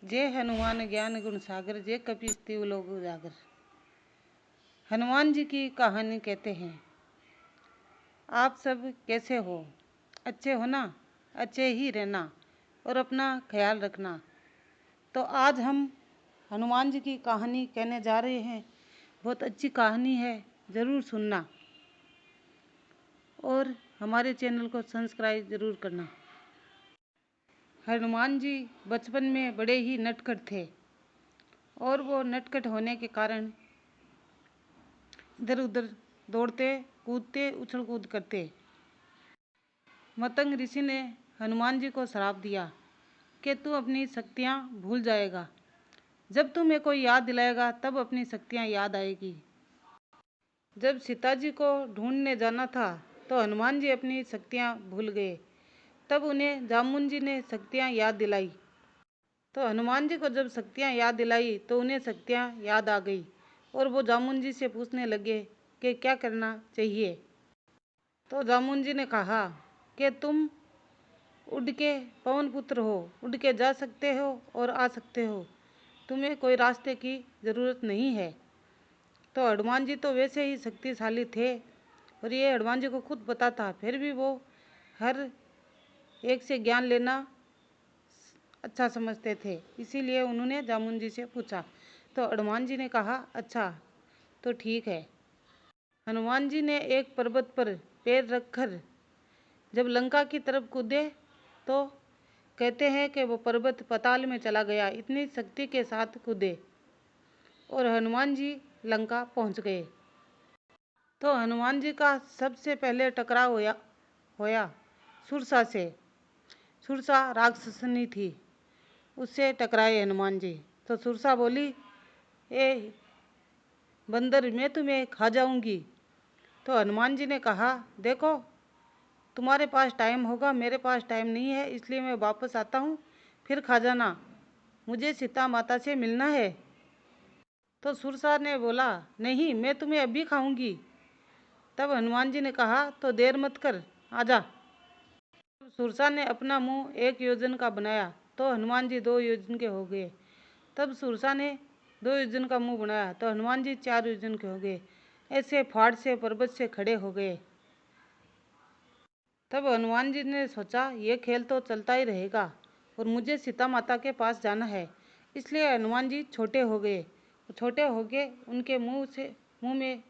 जय हनुमान ज्ञान गुण सागर, जय कपीस तिहुँ लोक उजागर। हनुमान जी की कहानी कहते हैं। आप सब कैसे हो? अच्छे हो ना? अच्छे ही रहना और अपना ख्याल रखना। तो आज हम हनुमान जी की कहानी कहने जा रहे हैं। बहुत अच्छी कहानी है, ज़रूर सुनना और हमारे चैनल को सब्सक्राइब ज़रूर करना। हनुमान जी बचपन में बड़े ही नटखट थे और वो नटखट होने के कारण इधर उधर दौड़ते कूदते उछल कूद करते। मतंग ऋषि ने हनुमान जी को श्राप दिया कि तू अपनी शक्तियाँ भूल जाएगा। जब तुम्हें कोई याद दिलाएगा तब अपनी शक्तियाँ याद आएगी। जब सीता जी को ढूंढने जाना था तो हनुमान जी अपनी शक्तियाँ भूल गए। तब उन्हें जामुन जी ने शक्तियाँ याद दिलाई। तो हनुमान जी को जब शक्तियाँ याद दिलाई तो उन्हें शक्तियाँ याद आ गई और वो जामुन जी से पूछने लगे कि क्या करना चाहिए। तो जामुन जी ने कहा कि तुम उड़ के पवन पुत्र हो, उड़ के जा सकते हो और आ सकते हो, तुम्हें कोई रास्ते की ज़रूरत नहीं है। तो हनुमान जी तो वैसे ही शक्तिशाली थे और ये हनुमान जी को खुद पता था, फिर भी वो हर एक से ज्ञान लेना अच्छा समझते थे। इसीलिए उन्होंने जामुन जी से पूछा। तो हनुमान जी ने कहा अच्छा तो ठीक है। हनुमान जी ने एक पर्वत पर पैर रखकर जब लंका की तरफ कूदे तो कहते हैं कि वो पर्वत पाताल में चला गया। इतनी शक्ति के साथ कूदे और हनुमान जी लंका पहुंच गए। तो हनुमान जी का सबसे पहले टकराव होया सुरसा से। सुरसा राक्षसनी थी, उससे टकराए हनुमान जी। तो सुरसा बोली, ए बंदर, मैं तुम्हें खा जाऊंगी। तो हनुमान जी ने कहा, देखो तुम्हारे पास टाइम होगा, मेरे पास टाइम नहीं है, इसलिए मैं वापस आता हूँ, फिर खा जाना, मुझे सीता माता से मिलना है। तो सुरसा ने बोला, नहीं मैं तुम्हें अभी खाऊंगी। तब हनुमान जी ने कहा, तो देर मत कर, आजा। सुरसा ने अपना मुंह 1 योजन का बनाया तो हनुमान जी 2 योजन के हो गए। तब सुरसा ने 2 योजन का मुंह बनाया तो हनुमान जी 4 योजन के हो गए। ऐसे फाड़ से पर्वत से खड़े हो गए। तब हनुमान जी ने सोचा, ये खेल तो चलता ही रहेगा और मुझे सीता माता के पास जाना है। इसलिए हनुमान जी छोटे हो गए। छोटे हो गए उनके मुंह में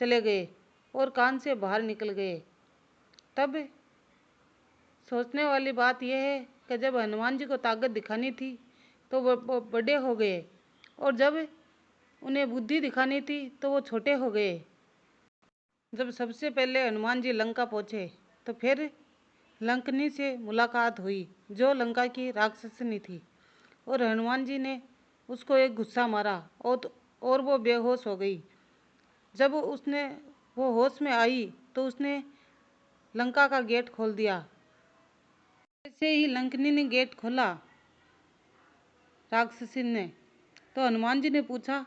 चले गए और कान से बाहर निकल गए। तब सोचने वाली बात यह है कि जब हनुमान जी को ताकत दिखानी थी तो वो बड़े हो गए और जब उन्हें बुद्धि दिखानी थी तो वो छोटे हो गए। जब सबसे पहले हनुमान जी लंका पहुँचे तो फिर लंकनी से मुलाकात हुई जो लंका की राक्षसनी थी और हनुमान जी ने उसको एक गुस्सा मारा और वो बेहोश हो गई। जब वो होश में आई तो उसने लंका का गेट खोल दिया। जैसे ही लंकनी ने गेट खोला राक्षसी ने, तो हनुमान जी ने पूछा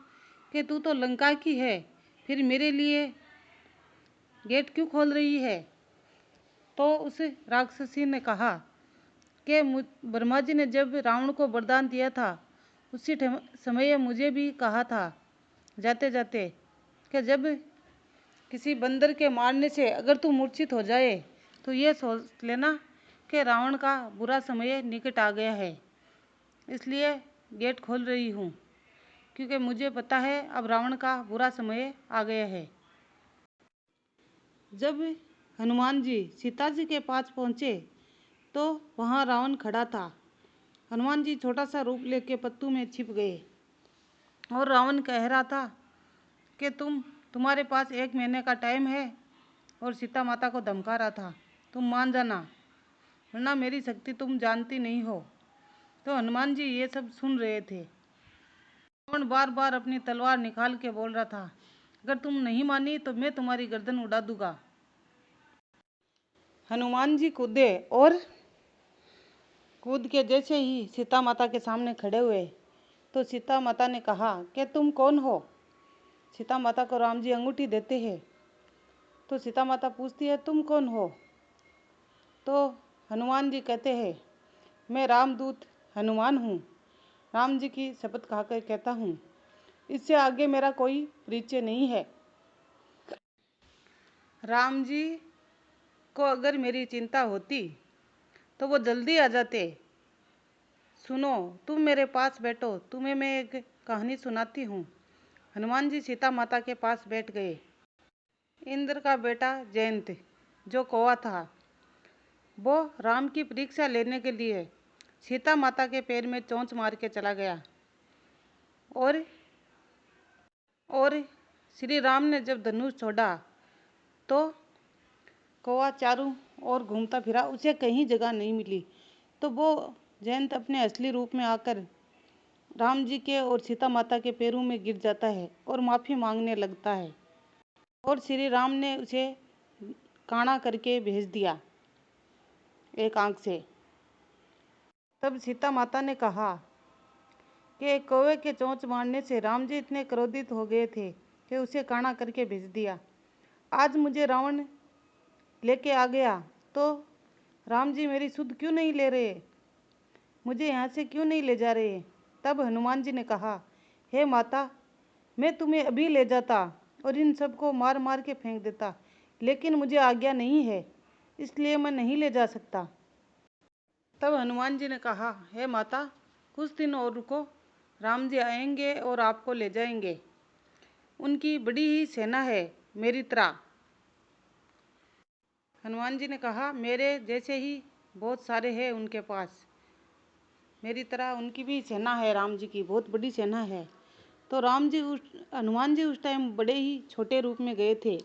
कि तू तो लंका की है, फिर मेरे लिए गेट क्यों खोल रही है? तो उस राक्षसी ने कहा कि ब्रह्मा जी ने जब रावण को वरदान दिया था उसी समय मुझे भी कहा था जाते जाते कि जब किसी बंदर के मारने से अगर तू मूर्छित हो जाए तो ये सोच लेना कि रावण का बुरा समय निकट आ गया है। इसलिए गेट खोल रही हूँ क्योंकि मुझे पता है अब रावण का बुरा समय आ गया है। जब हनुमान जी सीता जी के पास पहुँचे तो वहाँ रावण खड़ा था। हनुमान जी छोटा सा रूप लेके पत्तू में छिप गए और रावण कह रहा था कि तुम्हारे पास 1 महीने का टाइम है और सीता माता को धमका रहा था, तुम मान जाना वरना मेरी शक्ति तुम जानती नहीं हो। तो हनुमान जी ये सब सुन रहे थे। रावण बार बार अपनी तलवार निकाल के बोल रहा था, अगर तुम नहीं मानी तो मैं तुम्हारी गर्दन उड़ा दूंगा। हनुमान जी कूदे और कूद के जैसे ही सीता माता के सामने खड़े हुए तो सीता माता ने कहा कि तुम कौन हो? सीता माता को राम जी अंगूठी देते हैं। तो सीता माता पूछती है, तुम कौन हो? तो हनुमान जी कहते हैं, मैं रामदूत हनुमान हूँ राम जी की शपथ खाकर कहता हूँ, इससे आगे मेरा कोई परिचय नहीं है। राम जी को अगर मेरी चिंता होती तो वो जल्दी आ जाते। सुनो, तुम मेरे पास बैठो, तुम्हें मैं एक कहानी सुनाती हूँ। हनुमान जी सीता माता के पास बैठ गए। इंद्र का बेटा जयंत, जो कौवा था, वो राम की परीक्षा लेने के लिए सीता माता के पैर में चोंच मार के चला गया। और श्री राम ने जब धनुष छोड़ा तो कौवा चारों ओर घूमता फिरा, उसे कहीं जगह नहीं मिली। तो वो जयंत अपने असली रूप में आकर राम जी के और सीता माता के पैरों में गिर जाता है और माफ़ी मांगने लगता है। और श्री राम ने उसे काना करके भेज दिया एक आंख से। तब सीता माता ने कहा कि कौवे के चोंच मारने से राम जी इतने क्रोधित हो गए थे कि उसे काना करके भेज दिया। आज मुझे रावण लेके आ गया तो राम जी मेरी सुध क्यों नहीं ले रहे, मुझे यहाँ से क्यों नहीं ले जा रहे। तब हनुमान जी ने कहा, हे माता, मैं तुम्हें अभी ले जाता और इन सबको मार मार के फेंक देता, लेकिन मुझे आज्ञा नहीं है, इसलिए मैं नहीं ले जा सकता। तब हनुमान जी ने कहा, हे माता, कुछ दिन और रुको, राम जी आएंगे और आपको ले जाएंगे। उनकी बड़ी ही सेना है मेरी तरह। हनुमान जी ने कहा, मेरे जैसे ही बहुत सारे हैं उनके पास, मेरी तरह उनकी भी सेना है, राम जी की बहुत बड़ी सेना है। तो हनुमान जी उस टाइम बड़े ही छोटे रूप में गए थे।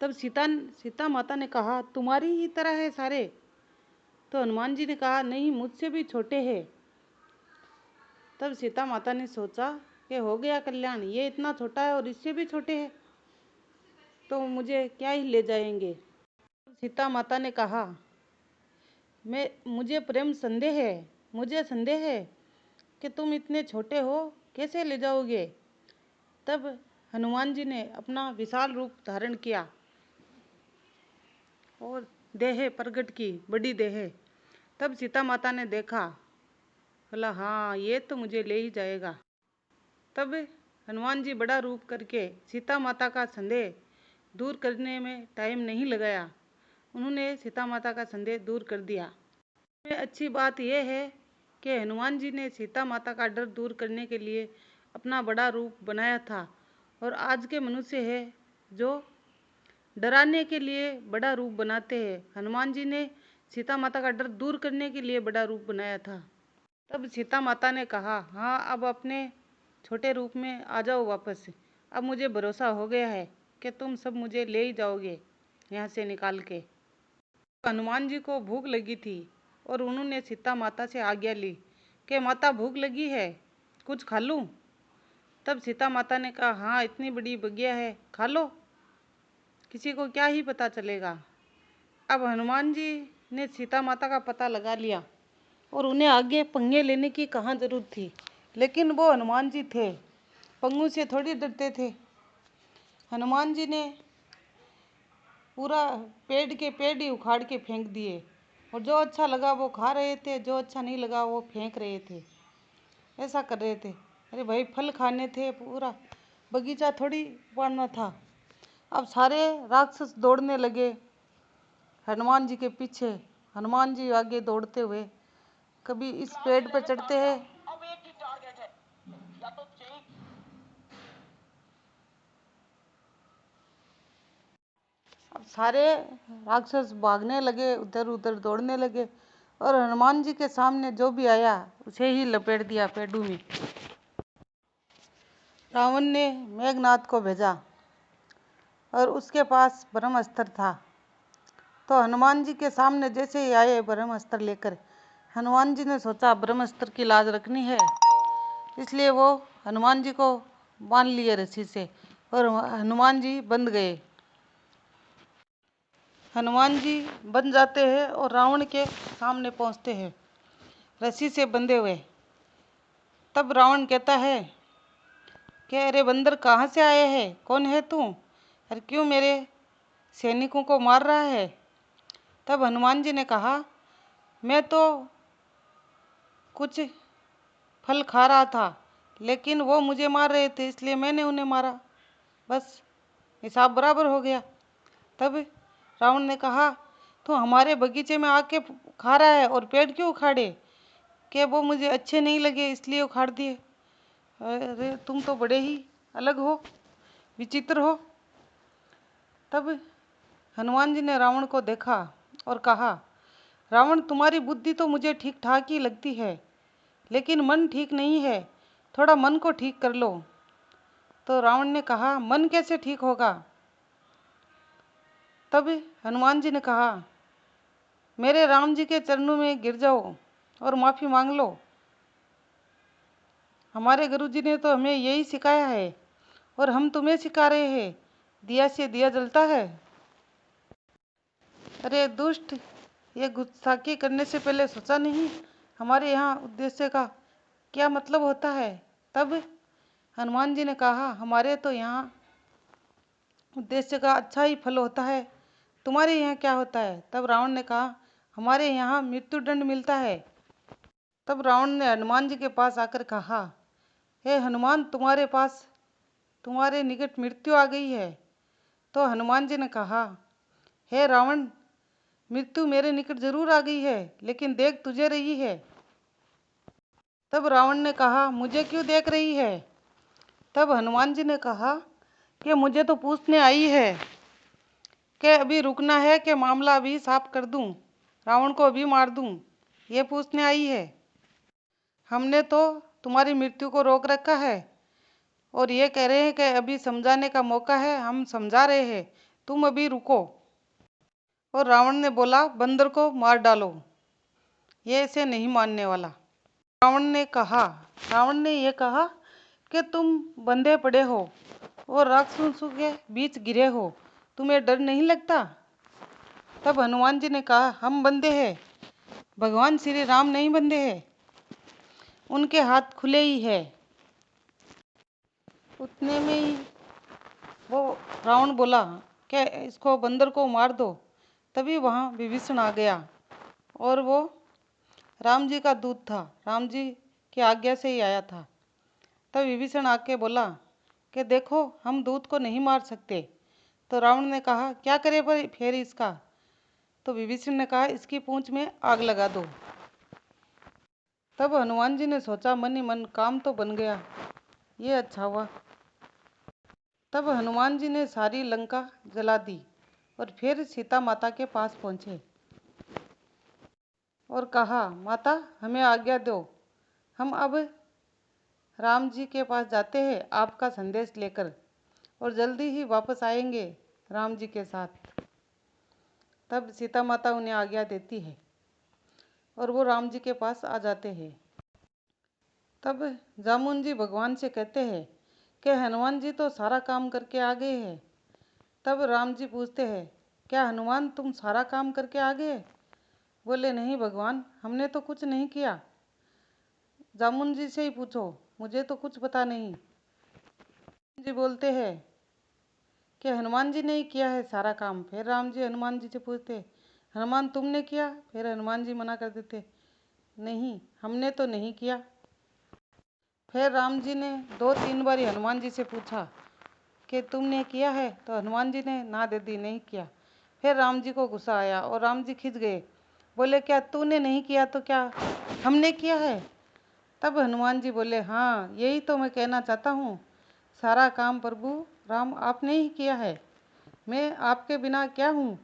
तब सीता माता ने कहा, तुम्हारी ही तरह है सारे। तो हनुमान जी ने कहा, नहीं, मुझसे भी छोटे हैं। तब सीता माता ने सोचा कि हो गया कल्याण, ये इतना छोटा है और इससे भी छोटे हैं, तो मुझे क्या ही ले जाएंगे। सीता माता ने कहा, मुझे संदेह है कि तुम इतने छोटे हो, कैसे ले जाओगे। तब हनुमान जी ने अपना विशाल रूप धारण किया और देह प्रकट की, बड़ी देह। तब सीता माता ने देखा, बोला, हाँ, ये तो मुझे ले ही जाएगा। तब हनुमान जी बड़ा रूप करके सीता माता का संदेह दूर करने में टाइम नहीं लगाया, उन्होंने सीता माता का संदेह दूर कर दिया। अच्छी बात यह है कि हनुमान जी ने सीता माता का डर दूर करने के लिए अपना बड़ा रूप बनाया था। और आज के मनुष्य है जो डराने के लिए बड़ा रूप बनाते हैं, हनुमान जी ने सीता माता का डर दूर करने के लिए बड़ा रूप बनाया था। तब सीता माता ने कहा, हाँ, अब अपने छोटे रूप में आ जाओ वापस। अब मुझे भरोसा हो गया है कि तुम सब मुझे ले ही जाओगे यहाँ से निकाल के। हनुमान जी को भूख लगी थी और उन्होंने सीता माता से आज्ञा ली कि माता, भूख लगी है, कुछ खा लूं। तब सीता माता ने कहा, हाँ, इतनी बड़ी बगिया है, खा लो, किसी को क्या ही पता चलेगा। अब हनुमान जी ने सीता माता का पता लगा लिया और उन्हें आगे पंगे लेने की कहाँ जरूरत थी, लेकिन वो हनुमान जी थे, पंगों से थोड़ी डरते थे। हनुमान जी ने पूरा पेड़ के पेड़ ही उखाड़ के फेंक दिए और जो अच्छा लगा वो खा रहे थे, जो अच्छा नहीं लगा वो फेंक रहे थे, ऐसा कर रहे थे। अरे भाई, फल खाने थे, पूरा बगीचा थोड़ी उपाड़ना था। अब सारे राक्षस दौड़ने लगे हनुमान जी के पीछे, हनुमान जी आगे दौड़ते हुए, कभी इस पेड़ पर चढ़ते हैं, अब सारे राक्षस भागने लगे, उधर उधर दौड़ने लगे और हनुमान जी के सामने जो भी आया उसे ही लपेट दिया पेड़ों में। रावण ने मेघनाद को भेजा और उसके पास ब्रह्मास्त्र था। तो हनुमान जी के सामने जैसे ही आए ब्रह्मास्त्र लेकर, हनुमान जी ने सोचा ब्रह्मास्त्र की लाज रखनी है, इसलिए वो हनुमान जी को बांध लिए रस्सी से और हनुमान जी बंध गए। हनुमान जी बन जाते हैं और रावण के सामने पहुंचते हैं रस्सी से बंधे हुए। तब रावण कहता है कि अरे बंदर, कहाँ से आए हैं, कौन है तू, और क्यों मेरे सैनिकों को मार रहा है। तब हनुमान जी ने कहा, मैं तो कुछ फल खा रहा था, लेकिन वो मुझे मार रहे थे, इसलिए मैंने उन्हें मारा। बस हिसाब बराबर हो गया। तब रावण ने कहा, तू हमारे बगीचे में आके खा रहा है और पेड़ क्यों उखाड़े? कि वो मुझे अच्छे नहीं लगे इसलिए उखाड़ दिए। अरे तुम तो बड़े ही अलग हो, विचित्र हो। तब हनुमान जी ने रावण को देखा और कहा, रावण, तुम्हारी बुद्धि तो मुझे ठीक ठाक ही लगती है, लेकिन मन ठीक नहीं है, थोड़ा मन को ठीक कर लो। तो रावण ने कहा, मन कैसे ठीक होगा? तब हनुमान जी ने कहा, मेरे राम जी के चरणों में गिर जाओ और माफ़ी मांग लो। हमारे गुरुजी ने तो हमें यही सिखाया है और हम तुम्हें सिखा रहे हैं, दिया से दिया जलता है। अरे दुष्ट, ये गुस्ताखी करने से पहले सोचा नहीं हमारे यहाँ उद्देश्य का क्या मतलब होता है? तब हनुमान जी ने कहा, हमारे तो यहाँ उद्देश्य का अच्छा ही फल होता है, तुम्हारे यहाँ क्या होता है? तब रावण ने कहा, हमारे यहाँ मृत्युदंड मिलता है। तब रावण ने हनुमान जी के पास आकर कहा, हे हनुमान, तुम्हारे निकट मृत्यु आ गई है। तो हनुमान जी ने कहा, हे रावण, मृत्यु मेरे निकट जरूर आ गई है, लेकिन देख तुझे रही है। तब रावण ने कहा, मुझे क्यों देख रही है? तब हनुमान जी ने कहा कि मुझे तो पूछने आई है कि अभी रुकना है कि मामला अभी साफ कर दूं, रावण को अभी मार दूं, ये पूछने आई है। हमने तो तुम्हारी मृत्यु को रोक रखा है और ये कह रहे हैं कि अभी समझाने का मौका है, हम समझा रहे हैं, तुम अभी रुको। और रावण ने बोला, बंदर को मार डालो, ये इसे नहीं मानने वाला। रावण ने ये कहा कि तुम बंधे पड़े हो और राक्षसों के बीच गिरे हो, तुम्हें डर नहीं लगता? तब हनुमान जी ने कहा, हम बंधे हैं, भगवान श्री राम नहीं बंधे हैं, उनके हाथ खुले ही है। उतने में ही वो रावण बोला कि इसको बंदर को मार दो। तभी वहाँ विभीषण आ गया और वो राम जी का दूत था, राम जी की आज्ञा से ही आया था। तब विभीषण आके बोला कि देखो, हम दूत को नहीं मार सकते। तो रावण ने कहा, क्या करे पर फिर इसका? तो विभीषण ने कहा, इसकी पूंछ में आग लगा दो। तब हनुमान जी ने सोचा मन ही मन, काम तो बन गया, ये अच्छा हुआ। तब हनुमान जी ने सारी लंका जला दी और फिर सीता माता के पास पहुँचे और कहा, माता, हमें आज्ञा दो, हम अब राम जी के पास जाते हैं आपका संदेश लेकर, और जल्दी ही वापस आएंगे राम जी के साथ। तब सीता माता उन्हें आज्ञा देती है और वो राम जी के पास आ जाते हैं। तब जामुन जी भगवान से कहते हैं कि हनुमान जी तो सारा काम करके आ गए हैं। तब राम जी पूछते हैं, क्या हनुमान तुम सारा काम करके आ गए? बोले, नहीं भगवान, हमने तो कुछ नहीं किया, जामुन जी से ही पूछो, मुझे तो कुछ पता नहीं। जी बोलते हैं कि हनुमान जी ने ही किया है सारा काम। फिर राम जी हनुमान जी से पूछते, हनुमान तुमने किया? फिर हनुमान जी मना कर देते, नहीं, हमने तो नहीं किया। फिर राम जी ने 2-3 बार हनुमान जी से पूछा कि तुमने किया है? तो हनुमान जी ने ना दे दी, नहीं किया। फिर राम जी को गुस्सा आया और राम जी खिंच गए, बोले, क्या तूने नहीं किया तो क्या हमने किया है? तब हनुमान जी बोले, हाँ, यही तो मैं कहना चाहता हूँ, सारा काम प्रभु राम आपने ही किया है, मैं आपके बिना क्या हूँ?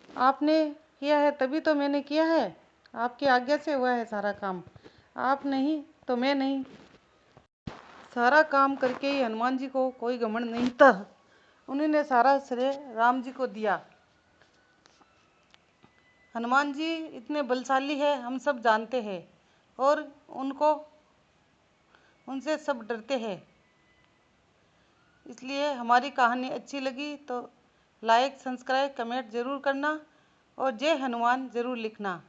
आपने किया है तभी तो मैंने किया है, आपकी आज्ञा से हुआ है सारा काम, आप नहीं तो मैं नहीं। सारा काम करके ही हनुमान जी को कोई घमंड नहीं था, उन्होंने सारा श्रेय राम जी को दिया। हनुमान जी इतने बलशाली है, हम सब जानते हैं, और उनसे सब डरते हैं। इसलिए हमारी कहानी अच्छी लगी तो लाइक, सब्सक्राइब, कमेंट ज़रूर करना और जय हनुमान ज़रूर लिखना।